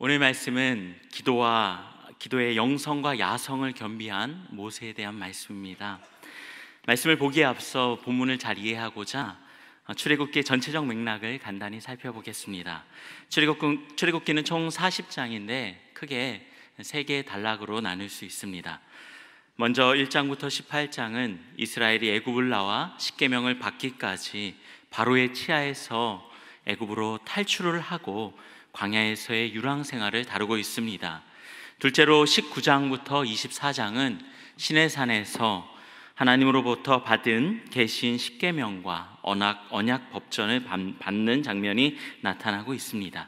오늘 말씀은 기도의 영성과 야성을 겸비한 모세에 대한 말씀입니다. 말씀을 보기에 앞서 본문을 잘 이해하고자 출애굽기의 전체적 맥락을 간단히 살펴보겠습니다. 출애굽기는 총 40장인데 크게 3개의 단락으로 나눌 수 있습니다. 먼저 1장부터 18장은 이스라엘이 애굽을 나와 십계명을 받기까지 바로의 치하에서 애굽으로 탈출을 하고 광야에서의 유랑 생활을 다루고 있습니다. 둘째로 19장부터 24장은 시내산에서 하나님으로부터 받은 계신 십계명과 언약 법전을 받는 장면이 나타나고 있습니다.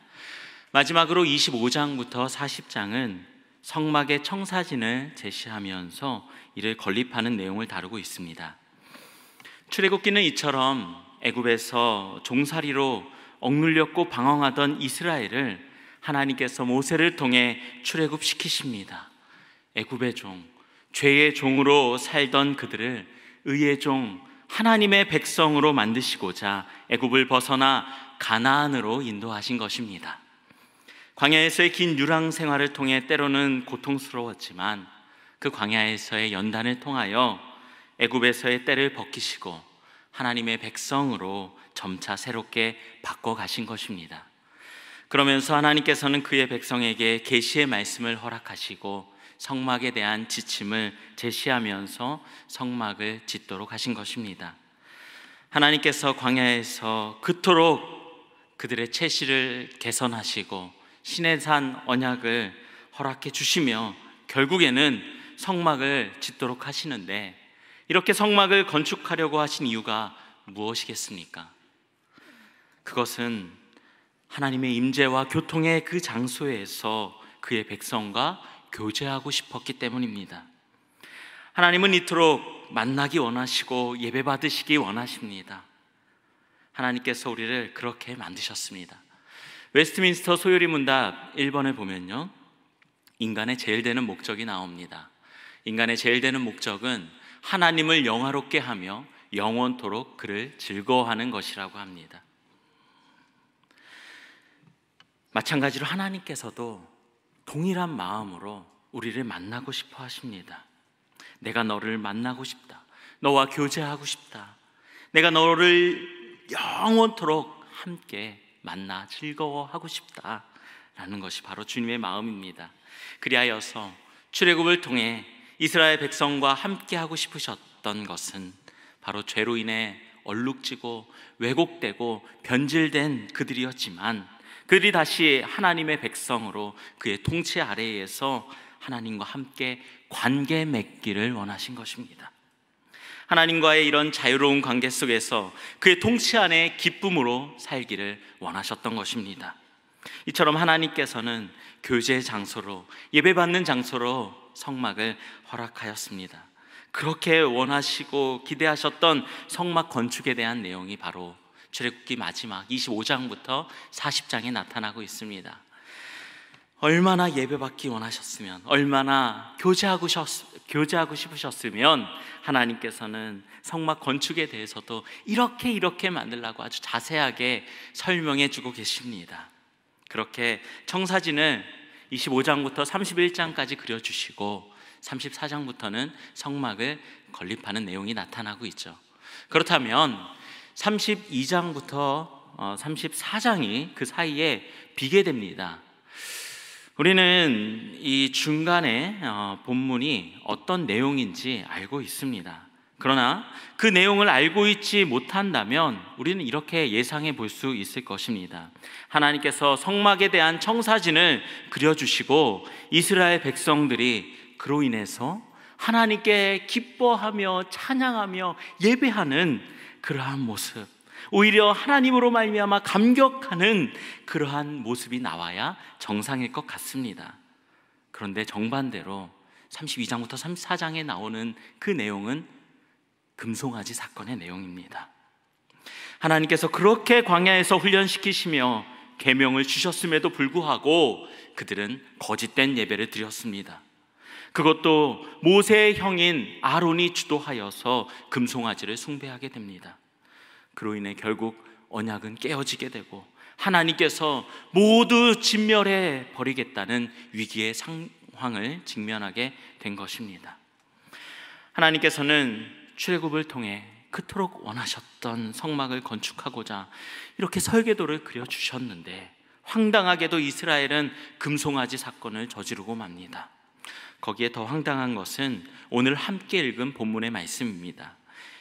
마지막으로 25장부터 40장은 성막의 청사진을 제시하면서 이를 건립하는 내용을 다루고 있습니다. 출애굽기는 이처럼 애굽에서 종살이로 억눌렸고 방황하던 이스라엘을 하나님께서 모세를 통해 출애굽시키십니다. 애굽의 종, 죄의 종으로 살던 그들을 의의 종, 하나님의 백성으로 만드시고자 애굽을 벗어나 가나안으로 인도하신 것입니다. 광야에서의 긴 유랑 생활을 통해 때로는 고통스러웠지만 그 광야에서의 연단을 통하여 애굽에서의 때를 벗기시고 하나님의 백성으로 점차 새롭게 바꿔가신 것입니다. 그러면서 하나님께서는 그의 백성에게 계시의 말씀을 허락하시고 성막에 대한 지침을 제시하면서 성막을 짓도록 하신 것입니다. 하나님께서 광야에서 그토록 그들의 채시를 개선하시고 시내산 언약을 허락해 주시며 결국에는 성막을 짓도록 하시는데, 이렇게 성막을 건축하려고 하신 이유가 무엇이겠습니까? 그것은 하나님의 임재와 교통의 그 장소에서 그의 백성과 교제하고 싶었기 때문입니다. 하나님은 이토록 만나기 원하시고 예배받으시기 원하십니다. 하나님께서 우리를 그렇게 만드셨습니다. 웨스트민스터 소요리 문답 1번을 보면요, 인간의 제일 되는 목적이 나옵니다. 인간의 제일 되는 목적은 하나님을 영화롭게 하며 영원토록 그를 즐거워하는 것이라고 합니다. 마찬가지로 하나님께서도 동일한 마음으로 우리를 만나고 싶어 하십니다. 내가 너를 만나고 싶다. 너와 교제하고 싶다. 내가 너를 영원토록 함께 만나 즐거워하고 싶다 라는 것이 바로 주님의 마음입니다. 그리하여서 출애굽을 통해 이스라엘 백성과 함께 하고 싶으셨던 것은 바로 죄로 인해 얼룩지고 왜곡되고 변질된 그들이었지만, 그들이 다시 하나님의 백성으로 그의 통치 아래에서 하나님과 함께 관계 맺기를 원하신 것입니다. 하나님과의 이런 자유로운 관계 속에서 그의 통치 안에 기쁨으로 살기를 원하셨던 것입니다. 이처럼 하나님께서는 교제의 장소로, 예배받는 장소로 성막을 허락하였습니다. 그렇게 원하시고 기대하셨던 성막 건축에 대한 내용이 바로 출애굽기 마지막 25장부터 40장에 나타나고 있습니다. 얼마나 예배받기 원하셨으면, 얼마나 교제하고 싶으셨으면 하나님께서는 성막 건축에 대해서도 이렇게 만들라고 아주 자세하게 설명해 주고 계십니다. 그렇게 청사진을 25장부터 31장까지 그려주시고 34장부터는 성막을 건립하는 내용이 나타나고 있죠. 그렇다면 32장부터 34장이 그 사이에 비게 됩니다. 우리는 이 중간에 본문이 어떤 내용인지 알고 있습니다. 그러나 그 내용을 알고 있지 못한다면 우리는 이렇게 예상해 볼 수 있을 것입니다. 하나님께서 성막에 대한 청사진을 그려주시고 이스라엘 백성들이 그로 인해서 하나님께 기뻐하며 찬양하며 예배하는 그러한 모습, 오히려 하나님으로 말미암아 감격하는 그러한 모습이 나와야 정상일 것 같습니다. 그런데 정반대로 32장부터 34장에 나오는 그 내용은 금송아지 사건의 내용입니다. 하나님께서 그렇게 광야에서 훈련시키시며 계명을 주셨음에도 불구하고 그들은 거짓된 예배를 드렸습니다. 그것도 모세의 형인 아론이 주도하여서 금송아지를 숭배하게 됩니다. 그로 인해 결국 언약은 깨어지게 되고 하나님께서 모두 진멸해 버리겠다는 위기의 상황을 직면하게 된 것입니다. 하나님께서는 출애굽을 통해 그토록 원하셨던 성막을 건축하고자 이렇게 설계도를 그려주셨는데, 황당하게도 이스라엘은 금송아지 사건을 저지르고 맙니다. 거기에 더 황당한 것은 오늘 함께 읽은 본문의 말씀입니다.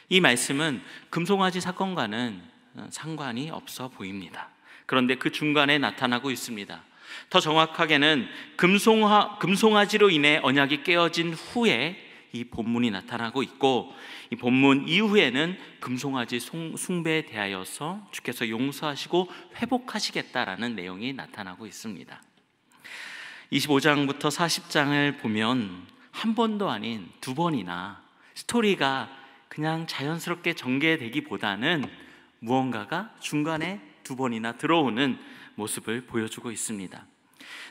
이 말씀은 금송아지 사건과는 상관이 없어 보입니다. 그런데 그 중간에 나타나고 있습니다. 더 정확하게는 금송아지로 인해 언약이 깨어진 후에 이 본문이 나타나고 있고, 이 본문 이후에는 금송아지 숭배에 대하여서 주께서 용서하시고 회복하시겠다라는 내용이 나타나고 있습니다. 25장부터 40장을 보면 한 번도 아닌 두 번이나 스토리가 그냥 자연스럽게 전개되기보다는 무언가가 중간에 두 번이나 들어오는 모습을 보여주고 있습니다.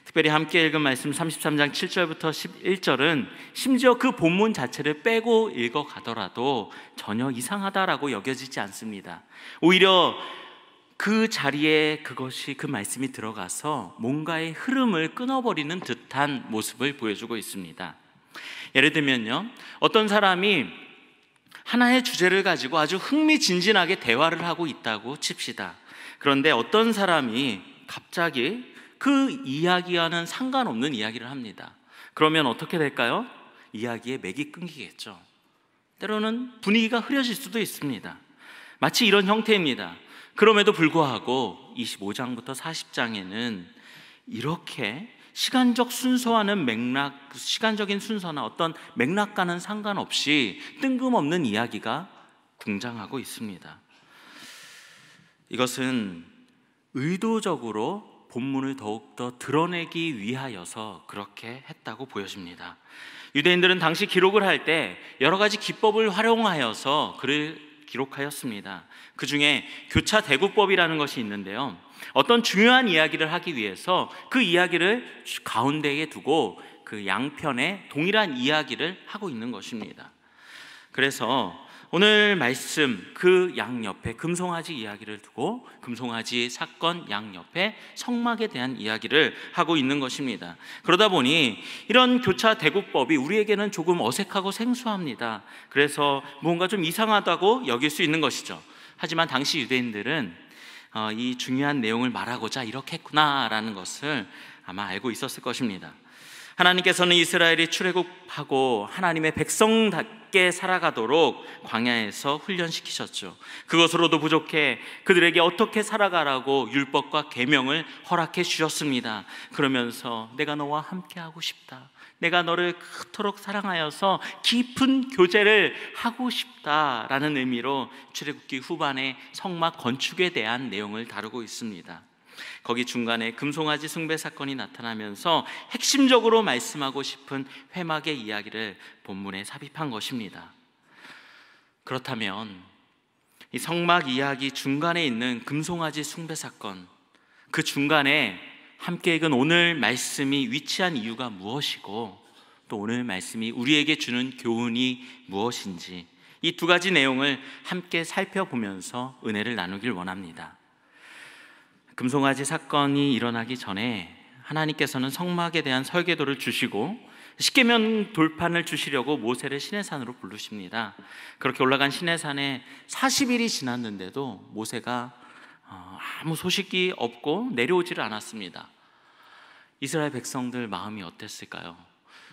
특별히 함께 읽은 말씀 33장 7절부터 11절은 심지어 그 본문 자체를 빼고 읽어가더라도 전혀 이상하다라고 여겨지지 않습니다. 오히려 그 자리에 그 말씀이 들어가서 뭔가의 흐름을 끊어버리는 듯한 모습을 보여주고 있습니다. 예를 들면요, 어떤 사람이 하나의 주제를 가지고 아주 흥미진진하게 대화를 하고 있다고 칩시다. 그런데 어떤 사람이 갑자기 그 이야기와는 상관없는 이야기를 합니다. 그러면 어떻게 될까요? 이야기의 맥이 끊기겠죠. 때로는 분위기가 흐려질 수도 있습니다. 마치 이런 형태입니다. 그럼에도 불구하고 25장부터 40장에는 이렇게 시간적인 순서나 어떤 맥락과는 상관없이 뜬금없는 이야기가 등장하고 있습니다. 이것은 의도적으로 본문을 더욱더 드러내기 위하여서 그렇게 했다고 보여집니다. 유대인들은 당시 기록을 할 때 여러 가지 기법을 활용하여서 글을 기록하였습니다. 그 중에 교차대구법이라는 것이 있는데요, 어떤 중요한 이야기를 하기 위해서 그 이야기를 가운데에 두고 그 양편에 동일한 이야기를 하고 있는 것입니다. 그래서 오늘 말씀 그 양옆에 금송아지 이야기를 두고 금송아지 사건 양옆에 성막에 대한 이야기를 하고 있는 것입니다. 그러다 보니 이런 교차대구법이 우리에게는 조금 어색하고 생소합니다. 그래서 뭔가 좀 이상하다고 여길 수 있는 것이죠. 하지만 당시 유대인들은 이 중요한 내용을 말하고자 이렇게 했구나라는 것을 아마 알고 있었을 것입니다. 하나님께서는 이스라엘이 출애굽하고 하나님의 백성답게 살아가도록 광야에서 훈련시키셨죠. 그것으로도 부족해 그들에게 어떻게 살아가라고 율법과 계명을 허락해 주셨습니다. 그러면서 내가 너와 함께하고 싶다, 내가 너를 그토록 사랑하여서 깊은 교제를 하고 싶다라는 의미로 출애굽기 후반에 성막 건축에 대한 내용을 다루고 있습니다. 거기 중간에 금송아지 숭배 사건이 나타나면서 핵심적으로 말씀하고 싶은 회막의 이야기를 본문에 삽입한 것입니다. 그렇다면 이 성막 이야기 중간에 있는 금송아지 숭배 사건, 그 중간에 함께 읽은 오늘 말씀이 위치한 이유가 무엇이고 또 오늘 말씀이 우리에게 주는 교훈이 무엇인지, 이 두 가지 내용을 함께 살펴보면서 은혜를 나누길 원합니다. 금송아지 사건이 일어나기 전에 하나님께서는 성막에 대한 설계도를 주시고 십계명 돌판을 주시려고 모세를 시내산으로 부르십니다. 그렇게 올라간 시내산에 40일이 지났는데도 모세가 아무 소식이 없고 내려오지를 않았습니다. 이스라엘 백성들 마음이 어땠을까요?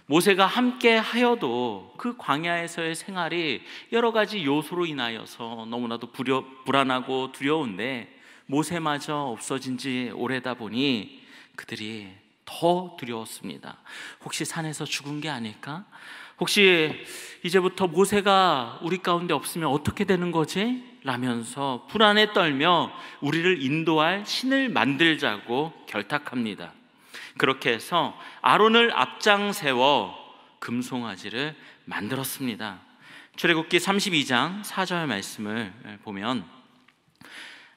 모세가 함께 하여도 그 광야에서의 생활이 여러 가지 요소로 인하여서 너무나도 불안하고 두려운데 모세마저 없어진 지 오래다 보니 그들이 더 두려웠습니다. 혹시 산에서 죽은 게 아닐까? 혹시 이제부터 모세가 우리 가운데 없으면 어떻게 되는 거지? 라면서 불안에 떨며 우리를 인도할 신을 만들자고 결탁합니다. 그렇게 해서 아론을 앞장 세워 금송아지를 만들었습니다. 출애굽기 32장 4절 말씀을 보면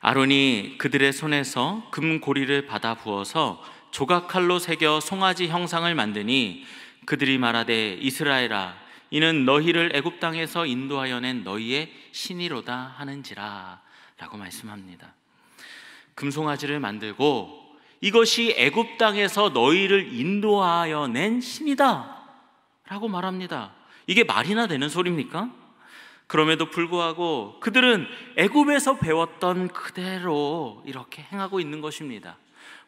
아론이 그들의 손에서 금고리를 받아 부어서 조각칼로 새겨 송아지 형상을 만드니 그들이 말하되 이스라엘아 이는 너희를 애굽 땅에서 인도하여 낸 너희의 신이로다 하는지라 라고 말씀합니다. 금송아지를 만들고 이것이 애굽 땅에서 너희를 인도하여 낸 신이다 라고 말합니다. 이게 말이나 되는 소리입니까? 그럼에도 불구하고 그들은 애굽에서 배웠던 그대로 이렇게 행하고 있는 것입니다.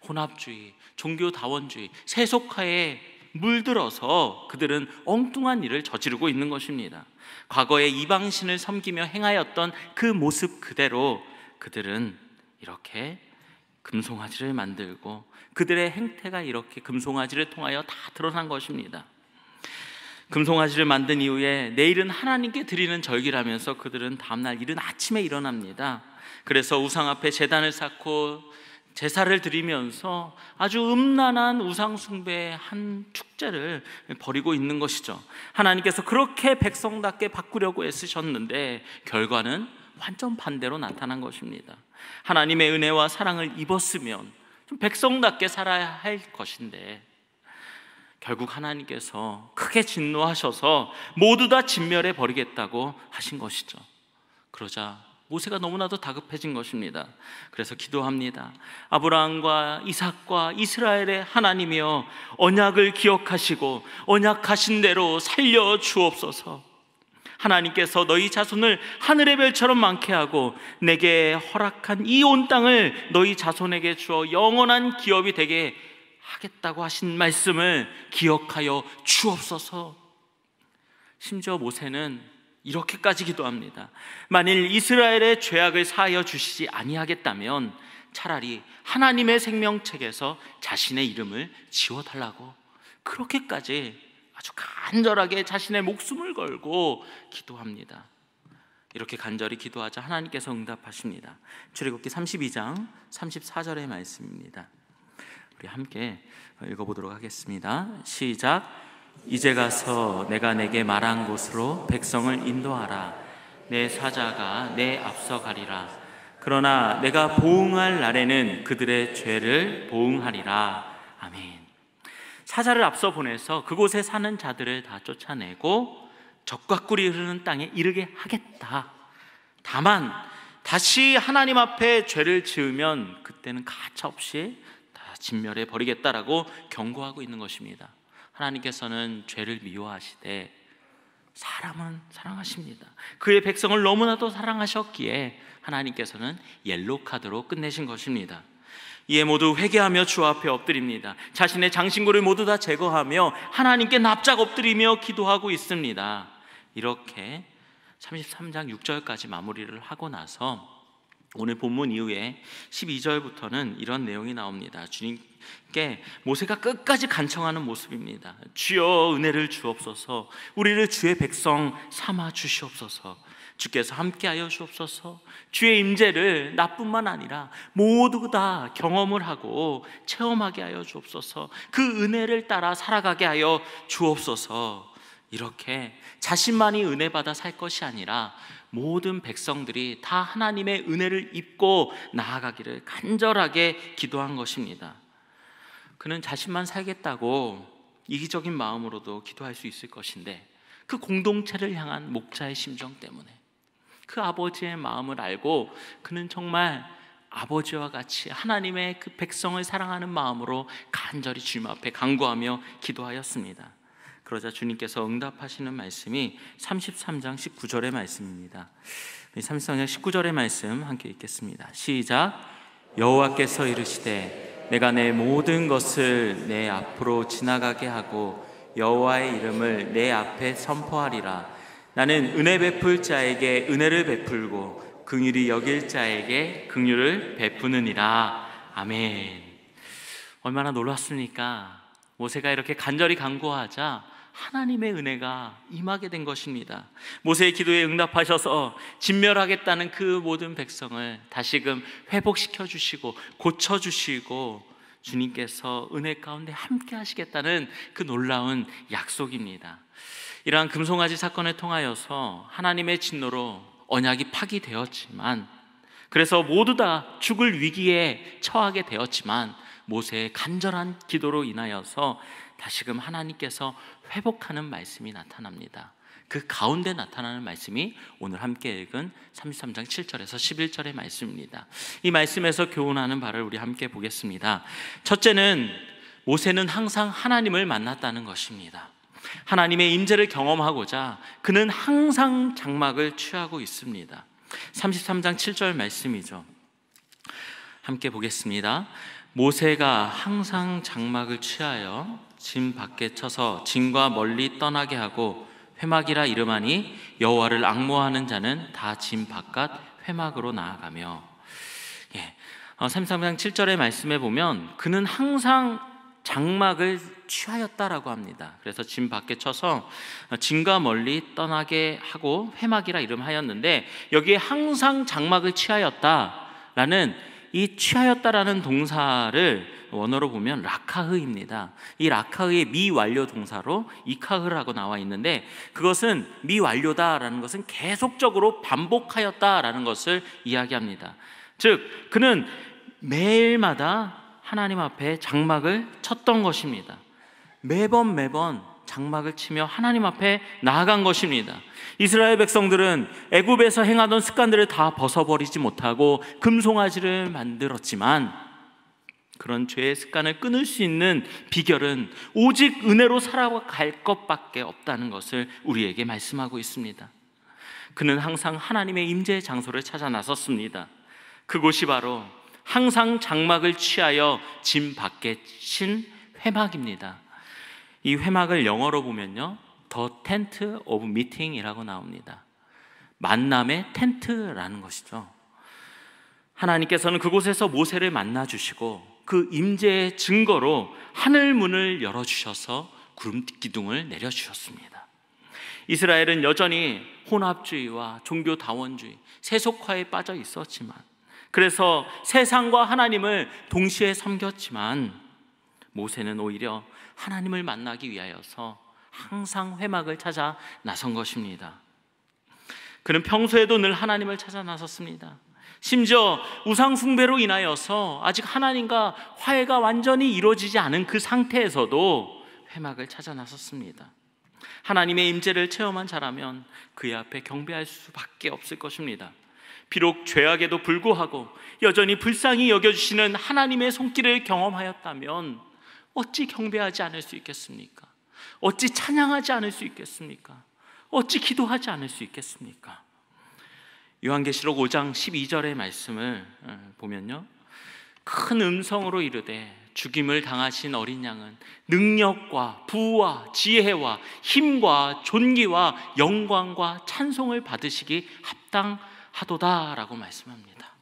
혼합주의, 종교다원주의, 세속화에 물들어서 그들은 엉뚱한 일을 저지르고 있는 것입니다. 과거에 이방신을 섬기며 행하였던 그 모습 그대로 그들은 이렇게 금송아지를 만들고 그들의 행태가 이렇게 금송아지를 통하여 다 드러난 것입니다. 금송아지를 만든 이후에 내일은 하나님께 드리는 절기라면서 그들은 다음날 이른 아침에 일어납니다. 그래서 우상 앞에 제단을 쌓고 제사를 드리면서 아주 음란한 우상 숭배의 한 축제를 벌이고 있는 것이죠. 하나님께서 그렇게 백성답게 바꾸려고 애쓰셨는데 결과는 완전 반대로 나타난 것입니다. 하나님의 은혜와 사랑을 입었으면 좀 백성답게 살아야 할 것인데 결국 하나님께서 크게 진노하셔서 모두 다 진멸해 버리겠다고 하신 것이죠. 그러자 모세가 너무나도 다급해진 것입니다. 그래서 기도합니다. 아브라함과 이삭과 이스라엘의 하나님이여, 언약을 기억하시고 언약하신 대로 살려 주옵소서. 하나님께서 너희 자손을 하늘의 별처럼 많게 하고 내게 허락한 이 온 땅을 너희 자손에게 주어 영원한 기업이 되게 하겠다고 하신 말씀을 기억하여 주옵소서. 심지어 모세는 이렇게까지 기도합니다. 만일 이스라엘의 죄악을 사하여 주시지 아니하겠다면 차라리 하나님의 생명책에서 자신의 이름을 지워달라고, 그렇게까지 아주 간절하게 자신의 목숨을 걸고 기도합니다. 이렇게 간절히 기도하자 하나님께서 응답하십니다. 출애굽기 32장 34절의 말씀입니다. 우리 함께 읽어보도록 하겠습니다. 시작. 이제 가서 내가 내게 말한 곳으로 백성을 인도하라. 내 사자가 내 앞서 가리라. 그러나 내가 보응할 날에는 그들의 죄를 보응하리라. 아멘. 사자를 앞서 보내서 그곳에 사는 자들을 다 쫓아내고 적과 꿀이 흐르는 땅에 이르게 하겠다. 다만 다시 하나님 앞에 죄를 지으면 그때는 가차없이 다 진멸해 버리겠다라고 경고하고 있는 것입니다. 하나님께서는 죄를 미워하시되 사람은 사랑하십니다. 그의 백성을 너무나도 사랑하셨기에 하나님께서는 옐로우 카드로 끝내신 것입니다. 이에 모두 회개하며 주 앞에 엎드립니다. 자신의 장신구를 모두 다 제거하며 하나님께 납작 엎드리며 기도하고 있습니다. 이렇게 33장 6절까지 마무리를 하고 나서 오늘 본문 이후에 12절부터는 이런 내용이 나옵니다. 주님께 모세가 끝까지 간청하는 모습입니다. 주여 은혜를 주옵소서. 우리를 주의 백성 삼아 주시옵소서. 주께서 함께하여 주옵소서. 주의 임재를 나뿐만 아니라 모두 다 경험을 하고 체험하게 하여 주옵소서. 그 은혜를 따라 살아가게 하여 주옵소서. 이렇게 자신만이 은혜 받아 살 것이 아니라 모든 백성들이 다 하나님의 은혜를 입고 나아가기를 간절하게 기도한 것입니다. 그는 자신만 살겠다고 이기적인 마음으로도 기도할 수 있을 것인데 그 공동체를 향한 목자의 심정 때문에, 그 아버지의 마음을 알고 그는 정말 아버지와 같이 하나님의 그 백성을 사랑하는 마음으로 간절히 주님 앞에 간구하며 기도하였습니다. 그러자 주님께서 응답하시는 말씀이 33장 19절의 말씀입니다. 33장 19절의 말씀 함께 읽겠습니다. 시작. 여호와께서 이르시되 내가 내 모든 것을 내 앞으로 지나가게 하고 여호와의 이름을 내 앞에 선포하리라. 나는 은혜 베풀 자에게 은혜를 베풀고 긍휼히 여길 자에게 긍휼을 베푸느니라. 아멘. 얼마나 놀랐습니까? 모세가 이렇게 간절히 간구하자 하나님의 은혜가 임하게 된 것입니다. 모세의 기도에 응답하셔서 진멸하겠다는 그 모든 백성을 다시금 회복시켜 주시고 고쳐 주시고 주님께서 은혜 가운데 함께 하시겠다는 그 놀라운 약속입니다. 이러한 금송아지 사건을 통하여서 하나님의 진노로 언약이 파기되었지만, 그래서 모두 다 죽을 위기에 처하게 되었지만 모세의 간절한 기도로 인하여서 다시금 하나님께서 회복하는 말씀이 나타납니다. 그 가운데 나타나는 말씀이 오늘 함께 읽은 33장 7절에서 11절의 말씀입니다. 이 말씀에서 교훈하는 바를 우리 함께 보겠습니다. 첫째는 모세는 항상 하나님을 만났다는 것입니다. 하나님의 임재를 경험하고자 그는 항상 장막을 취하고 있습니다. 33장 7절 말씀이죠. 함께 보겠습니다. 모세가 항상 장막을 취하여 진 밖에 쳐서 진과 멀리 떠나게 하고 회막이라 이름하니 여호와를 앙모하는 자는 다 진 바깥 회막으로 나아가며. 33장 7절의 말씀에 보면 그는 항상 장막을 취하였다라고 합니다. 그래서 진 밖에 쳐서 진과 멀리 떠나게 하고 회막이라 이름하였는데, 여기에 항상 장막을 취하였다라는 이 취하였다라는 동사를 원어로 보면 라카흐입니다. 이 라카흐의 미완료 동사로 이카흐라고 나와 있는데, 그것은 미완료다라는 것은 계속적으로 반복하였다라는 것을 이야기합니다. 즉 그는 매일마다 하나님 앞에 장막을 쳤던 것입니다. 매번 장막을 치며 하나님 앞에 나아간 것입니다. 이스라엘 백성들은 애굽에서 행하던 습관들을 다 벗어버리지 못하고 금송아지를 만들었지만, 그런 죄의 습관을 끊을 수 있는 비결은 오직 은혜로 살아갈 것밖에 없다는 것을 우리에게 말씀하고 있습니다. 그는 항상 하나님의 임재의 장소를 찾아 나섰습니다. 그곳이 바로 항상 장막을 취하여 진 밖에 친 회막입니다. 이 회막을 영어로 보면요, The Tent of Meeting이라고 나옵니다. 만남의 텐트라는 것이죠. 하나님께서는 그곳에서 모세를 만나 주시고 그 임재의 증거로 하늘 문을 열어주셔서 구름 기둥을 내려주셨습니다. 이스라엘은 여전히 혼합주의와 종교다원주의, 세속화에 빠져 있었지만, 그래서 세상과 하나님을 동시에 섬겼지만, 모세는 오히려 하나님을 만나기 위하여서 항상 회막을 찾아 나선 것입니다. 그는 평소에도 늘 하나님을 찾아 나섰습니다. 심지어 우상 숭배로 인하여서 아직 하나님과 화해가 완전히 이루어지지 않은 그 상태에서도 회막을 찾아 나섰습니다. 하나님의 임재를 체험한 자라면 그의 앞에 경배할 수밖에 없을 것입니다. 비록 죄악에도 불구하고 여전히 불쌍히 여겨주시는 하나님의 손길을 경험하였다면 어찌 경배하지 않을 수 있겠습니까? 어찌 찬양하지 않을 수 있겠습니까? 어찌 기도하지 않을 수 있겠습니까? 요한계시록 5장 12절의 말씀을 보면요, 큰 음성으로 이르되 죽임을 당하신 어린 양은 능력과 부와 지혜와 힘과 존귀와 영광과 찬송을 받으시기 합당하도다라고 말씀합니다.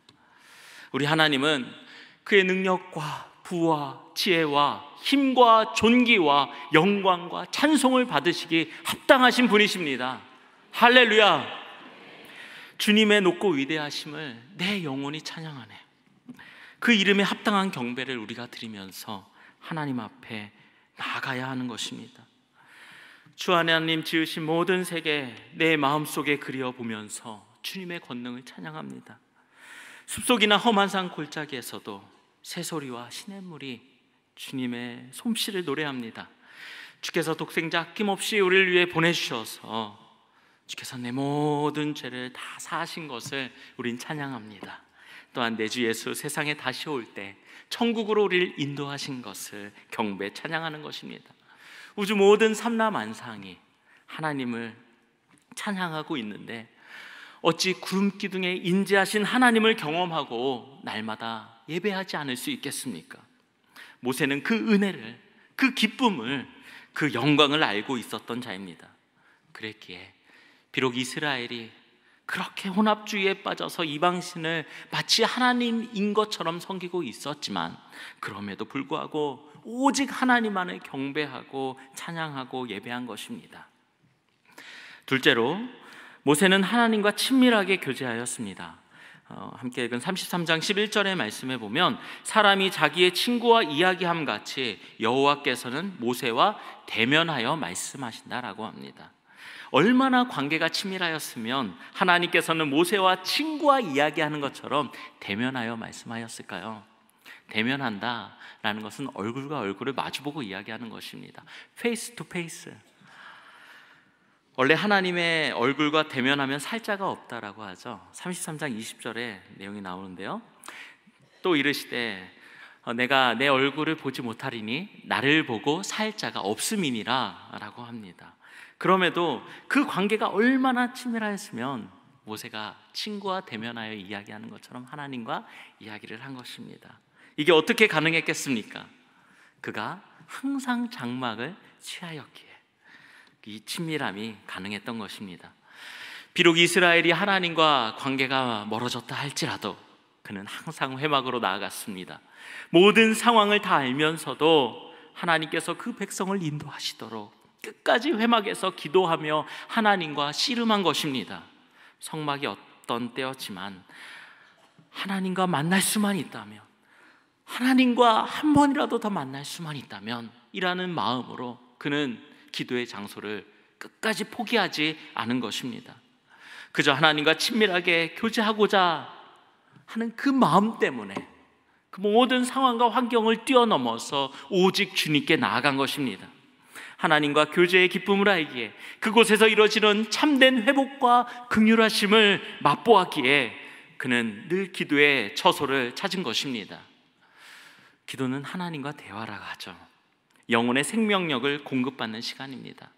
우리 하나님은 그의 능력과 부와 지혜와 힘과 존귀와 영광과 찬송을 받으시기 합당하신 분이십니다. 할렐루야. 주님의 높고 위대하심을 내 영혼이 찬양하네. 그 이름에 합당한 경배를 우리가 드리면서 하나님 앞에 나아가야 하는 것입니다. 주 하나님 지으신 모든 세계 내 마음속에 그려보면서 주님의 권능을 찬양합니다. 숲속이나 험한 산 골짜기에서도 새소리와 시냇물이 주님의 솜씨를 노래합니다. 주께서 독생자 아낌없이 우리를 위해 보내주셔서 주께서 내 모든 죄를 다 사하신 것을 우린 찬양합니다. 또한 내 주 예수 세상에 다시 올 때 천국으로 우리를 인도하신 것을 경배 찬양하는 것입니다. 우주 모든 삼라만상이 하나님을 찬양하고 있는데 어찌 구름 기둥에 인재하신 하나님을 경험하고 날마다 예배하지 않을 수 있겠습니까? 모세는 그 은혜를, 그 기쁨을, 그 영광을 알고 있었던 자입니다. 그랬기에 비록 이스라엘이 그렇게 혼합주의에 빠져서 이방신을 마치 하나님인 것처럼 섬기고 있었지만, 그럼에도 불구하고 오직 하나님만을 경배하고 찬양하고 예배한 것입니다. 둘째로, 모세는 하나님과 친밀하게 교제하였습니다. 함께 읽은 33장 11절의 말씀에 보면 사람이 자기의 친구와 이야기함 같이 여호와께서는 모세와 대면하여 말씀하신다라고 합니다. 얼마나 관계가 친밀하였으면 하나님께서는 모세와 친구와 이야기하는 것처럼 대면하여 말씀하였을까요? 대면한다라는 것은 얼굴과 얼굴을 마주보고 이야기하는 것입니다. 페이스 투 페이스. 원래 하나님의 얼굴과 대면하면 살자가 없다라고 하죠. 33장 20절에 내용이 나오는데요. 또 이르시되 내가 내 얼굴을 보지 못하리니 나를 보고 살 자가 없음이니라 라고 합니다. 그럼에도 그 관계가 얼마나 친밀하였으면 모세가 친구와 대면하여 이야기하는 것처럼 하나님과 이야기를 한 것입니다. 이게 어떻게 가능했겠습니까? 그가 항상 장막을 취하였기에 이 친밀함이 가능했던 것입니다. 비록 이스라엘이 하나님과 관계가 멀어졌다 할지라도 그는 항상 회막으로 나아갔습니다. 모든 상황을 다 알면서도 하나님께서 그 백성을 인도하시도록 끝까지 회막에서 기도하며 하나님과 씨름한 것입니다. 성막이 어떤 때였지만 하나님과 만날 수만 있다면, 하나님과 한 번이라도 더 만날 수만 있다면 이라는 마음으로 그는 기도의 장소를 끝까지 포기하지 않은 것입니다. 그저 하나님과 친밀하게 교제하고자 하는 그 마음 때문에 그 모든 상황과 환경을 뛰어넘어서 오직 주님께 나아간 것입니다. 하나님과 교제의 기쁨을 알기에 그곳에서 이루어지는 참된 회복과 긍휼하심을 맛보았기에 그는 늘 기도의 처소를 찾은 것입니다. 기도는 하나님과 대화라 하죠. 영혼의 생명력을 공급받는 시간입니다.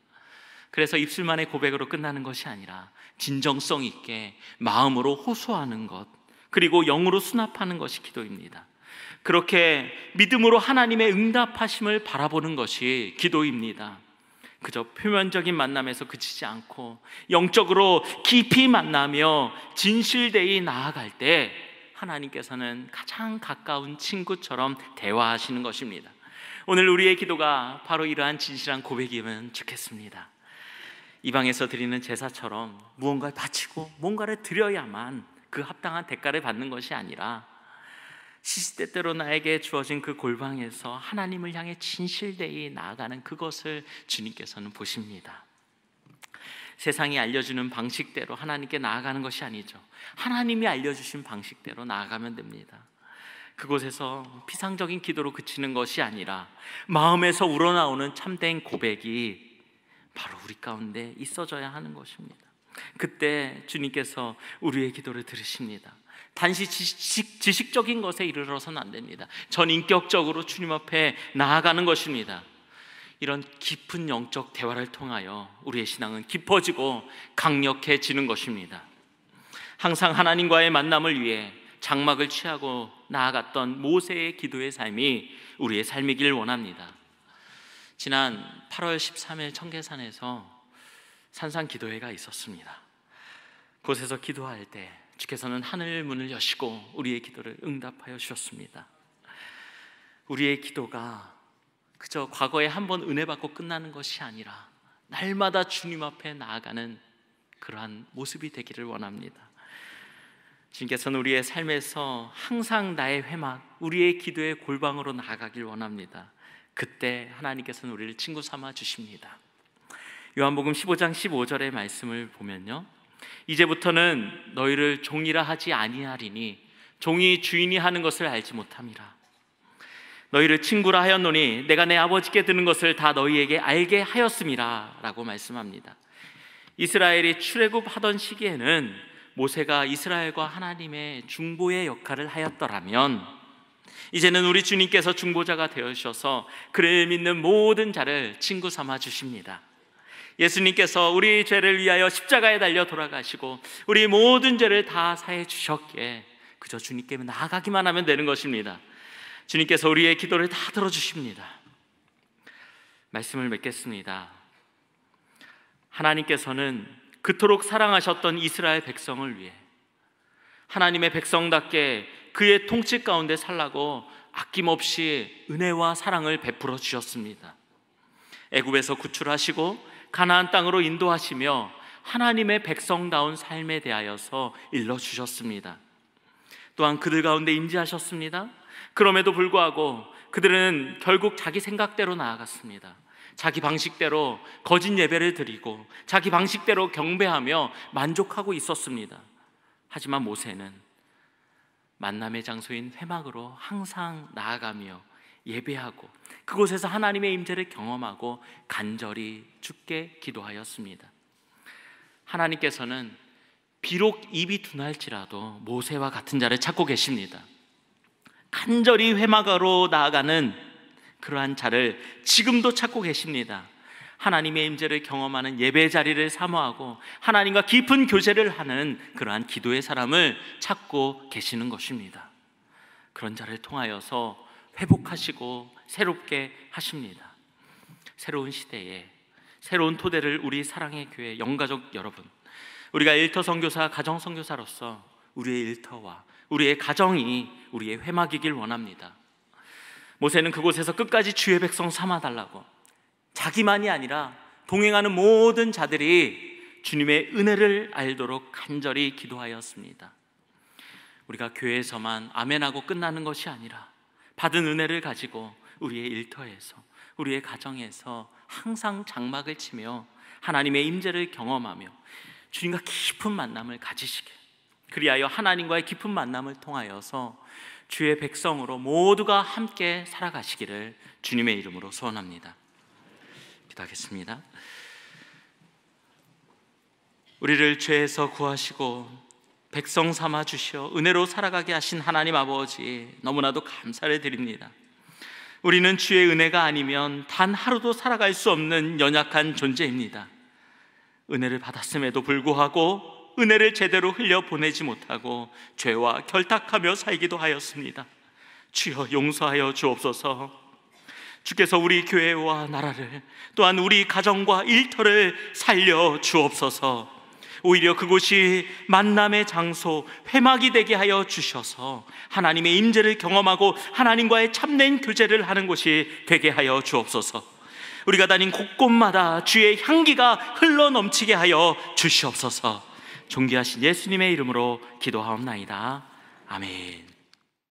그래서 입술만의 고백으로 끝나는 것이 아니라 진정성 있게 마음으로 호소하는 것, 그리고 영으로 수납하는 것이 기도입니다. 그렇게 믿음으로 하나님의 응답하심을 바라보는 것이 기도입니다. 그저 표면적인 만남에서 그치지 않고 영적으로 깊이 만나며 진실되이 나아갈 때 하나님께서는 가장 가까운 친구처럼 대화하시는 것입니다. 오늘 우리의 기도가 바로 이러한 진실한 고백이면 좋겠습니다. 이 방에서 드리는 제사처럼 무언가를 바치고 뭔가를 드려야만 그 합당한 대가를 받는 것이 아니라 시시때때로 나에게 주어진 그 골방에서 하나님을 향해 진실되이 나아가는 그것을 주님께서는 보십니다. 세상이 알려주는 방식대로 하나님께 나아가는 것이 아니죠. 하나님이 알려주신 방식대로 나아가면 됩니다. 그곳에서 피상적인 기도로 그치는 것이 아니라 마음에서 우러나오는 참된 고백이 바로 우리 가운데 있어져야 하는 것입니다. 그때 주님께서 우리의 기도를 들으십니다. 단지 지식적인 것에 이르러서는 안 됩니다. 전인격적으로 주님 앞에 나아가는 것입니다. 이런 깊은 영적 대화를 통하여 우리의 신앙은 깊어지고 강력해지는 것입니다. 항상 하나님과의 만남을 위해 장막을 취하고 나아갔던 모세의 기도의 삶이 우리의 삶이길 원합니다. 지난 8월 13일 청계산에서 산상 기도회가 있었습니다. 그곳에서 기도할 때 주께서는 하늘 문을 여시고 우리의 기도를 응답하여 주셨습니다. 우리의 기도가 그저 과거에 한번 은혜 받고 끝나는 것이 아니라 날마다 주님 앞에 나아가는 그러한 모습이 되기를 원합니다. 주님께서는 우리의 삶에서 항상 나의 회막, 우리의 기도의 골방으로 나아가길 원합니다. 그때 하나님께서는 우리를 친구 삼아 주십니다. 요한복음 15장 15절의 말씀을 보면요, 이제부터는 너희를 종이라 하지 아니하리니 종이 주인이 하는 것을 알지 못함이라. 너희를 친구라 하였노니 내가 내 아버지께 드는 것을 다 너희에게 알게 하였음이라 라고 말씀합니다. 이스라엘이 출애굽하던 시기에는 모세가 이스라엘과 하나님의 중보의 역할을 하였더라면 이제는 우리 주님께서 중보자가 되어주셔서 그를 믿는 모든 자를 친구 삼아 주십니다. 예수님께서 우리 죄를 위하여 십자가에 달려 돌아가시고 우리 모든 죄를 다 사해 주셨기에 그저 주님께 나아가기만 하면 되는 것입니다. 주님께서 우리의 기도를 다 들어주십니다. 말씀을 맺겠습니다. 하나님께서는 그토록 사랑하셨던 이스라엘 백성을 위해 하나님의 백성답게 그의 통치 가운데 살라고 아낌없이 은혜와 사랑을 베풀어 주셨습니다. 애굽에서 구출하시고 가나안 땅으로 인도하시며 하나님의 백성다운 삶에 대하여서 일러주셨습니다. 또한 그들 가운데 임재하셨습니다. 그럼에도 불구하고 그들은 결국 자기 생각대로 나아갔습니다. 자기 방식대로 거짓 예배를 드리고 자기 방식대로 경배하며 만족하고 있었습니다. 하지만 모세는 만남의 장소인 회막으로 항상 나아가며 예배하고 그곳에서 하나님의 임재를 경험하고 간절히 주께 기도하였습니다. 하나님께서는 비록 입이 둔할지라도 모세와 같은 자를 찾고 계십니다. 간절히 회막으로 나아가는 그러한 자를 지금도 찾고 계십니다. 하나님의 임재를 경험하는 예배 자리를 사모하고 하나님과 깊은 교제를 하는 그러한 기도의 사람을 찾고 계시는 것입니다. 그런 자를 통하여서 회복하시고 새롭게 하십니다. 새로운 시대에 새로운 토대를 우리 사랑의 교회 영가족 여러분, 우리가 일터 선교사, 가정 선교사로서 우리의 일터와 우리의 가정이 우리의 회막이길 원합니다. 모세는 그곳에서 끝까지 주의 백성 삼아달라고, 자기만이 아니라 동행하는 모든 자들이 주님의 은혜를 알도록 간절히 기도하였습니다. 우리가 교회에서만 아멘하고 끝나는 것이 아니라 받은 은혜를 가지고 우리의 일터에서, 우리의 가정에서 항상 장막을 치며 하나님의 임재를 경험하며 주님과 깊은 만남을 가지시게, 그리하여 하나님과의 깊은 만남을 통하여서 주의 백성으로 모두가 함께 살아가시기를 주님의 이름으로 소원합니다. 기도하겠습니다. 우리를 죄에서 구하시고 백성 삼아 주시어 은혜로 살아가게 하신 하나님 아버지, 너무나도 감사를 드립니다. 우리는 주의 은혜가 아니면 단 하루도 살아갈 수 없는 연약한 존재입니다. 은혜를 받았음에도 불구하고 은혜를 제대로 흘려보내지 못하고 죄와 결탁하며 살기도 하였습니다. 주여 용서하여 주옵소서. 주께서 우리 교회와 나라를, 또한 우리 가정과 일터를 살려 주옵소서. 오히려 그곳이 만남의 장소, 회막이 되게 하여 주셔서 하나님의 임재를 경험하고 하나님과의 참된 교제를 하는 곳이 되게 하여 주옵소서. 우리가 다닌 곳곳마다 주의 향기가 흘러넘치게 하여 주시옵소서. 존귀하신 예수님의 이름으로 기도하옵나이다. 아멘.